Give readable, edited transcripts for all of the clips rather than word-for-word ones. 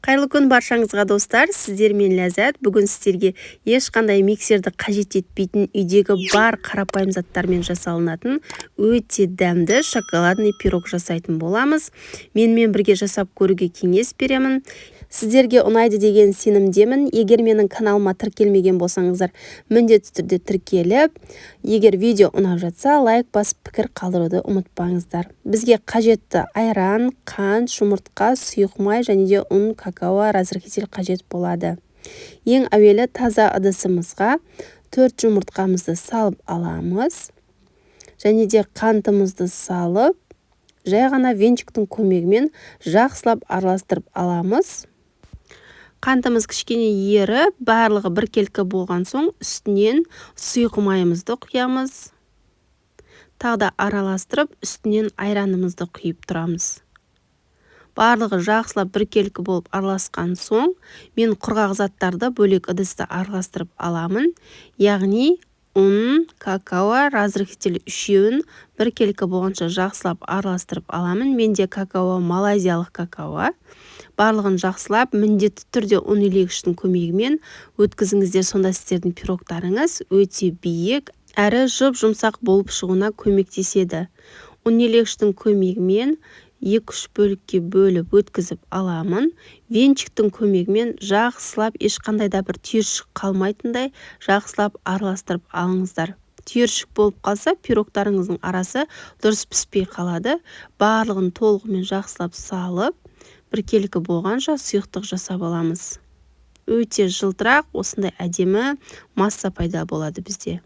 Қайырлы күн баршаңызға достар, сіздермен Ләззат. Бүгін сіздерге ешқандай миксерді қажет етпейтін үйдегі бар қарапайым заттармен жасалынатын өте дәмді шоколадный пирог жасайтын боламыз. Менімен бірге жасап көруге кеңес беремін. Сіздерге ұнайды деген сенімдемін. Егер менің каналыма тіркелмеген болсаңыздар, міндетті түрде тіркеліп, егер видео ұнап жатса, лайк басып пікір қалдыруды ұмытпаңыздар. Бізге қажетті айран, қант, жұмыртқа, сұйық май және де ұн, какао, разрыхитель қажет болады. Ең әуелі таза ыдысымызға 4 жұмыртқамызды салып аламыз. Және де қантымызды салып, жай ғана венчиктің көмегімен жақсылап араластырып аламыз. Қантымыз кішкене еріп, барлығы біркелкі болған соң үстінен сұйық майымызды құямыз. Тағы да араластырып, үстінен айранымызды құйып тұрамыз. Барлығы жақсылап біркелкі болып араласқан соң, мен құрғақ заттарды бөлек ыдыста араластырып аламын. Яғни ұн, какао, разрыхитель үшеуін біркелкі болғанша жақсылап араластырып аламын. Менде какао малайзиялық какао. Барлығын жақсылап, міндетті түрде ұн илегіштің көмегімен өткізіңіздер, сонда сіздердің пирогтарыңыз өте биік әрі жұп-жұмсақ болып шығуына көмектеседі. Ұн илегіштің көмегімен 2-3 бөлікке бөліп өткізіп аламын. Венчиктің көмегімен жақсылап, ешқандай да бір түйіршік қалмайтындай жақсылап араластырып алыңыздар. Түйіршік болып қалса, пирогтарыңыздың арасы дұрыс піспей қалады. Барлығын толығымен жақсылап салып, біркелкі болғанша сұйықтық жасап аламыз. Өте жылтырақ, осындай әдемі масса пайда болады бізде.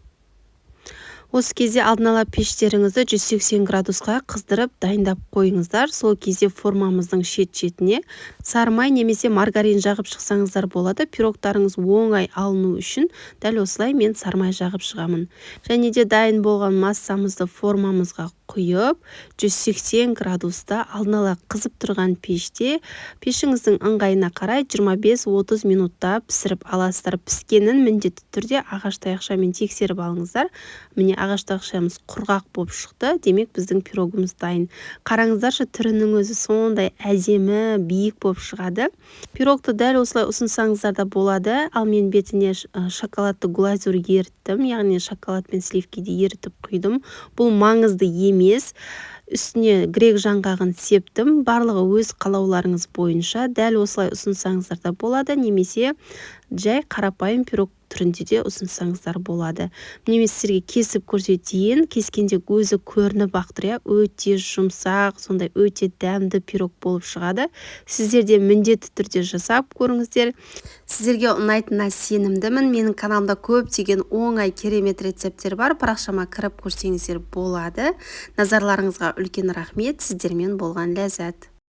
Осы кезде алдын ала пештеріңізді 180 градусқа қыздырып дайындап қойыңыздар. Сол кезде формамыздың шет-шетіне сары май немесе маргарин жағып шықсаңыздар болады. Пирогтарыңыз оңай алыну үшін дәл осылай мен сары май жағып шығамын. Және де дайын болған массамызды формамызға құйып, 180 градуста алдын ала қызып тұрған пеште, пешіңіздің ыңғайына қарай 25-30 минутта пісіріп аласыздар. Піскенін міндетті түрде ағаш таяқшамен тексеріп алыңыздар. Міне ағаш таяқшамыз құрғақ болып шықты, демек біздің пирогымыз дайын. Қараңыздаршы, түрінің өзі сондай әдемі, биік болып шығады. Пирогты дәл осылай ұсынсаңыздар да болады, ал мен бетіне шоколадты глазурь еріттім, яғни шоколад пен сливкиді ерітіп құйдым. Бұл маңызды емес. Үстіне грек жаңғағын септім. Барлығы өз қалауларыңыз бойынша дәл осылай ұсынсаңыздар да болады, немесе жай қарапайым пирог түрінде де ұсынсаңыздар болады. Міне сіздерге кесіп көрсетейін. Кескенде өзі көрініп ақ өте жұмсақ, сондай өте дәмді пирог болып шығады. Сіздер де міндетті түрде жасап көріңіздер. Сіздерге ұнайтынына сенімдімін. Менің каналымда көптеген оңай керемет рецепттер бар. Парақшама кіріп көрсеңіздер болады. Назарларыңызға үлкен рахмет. Сіздермен болған Ләззат.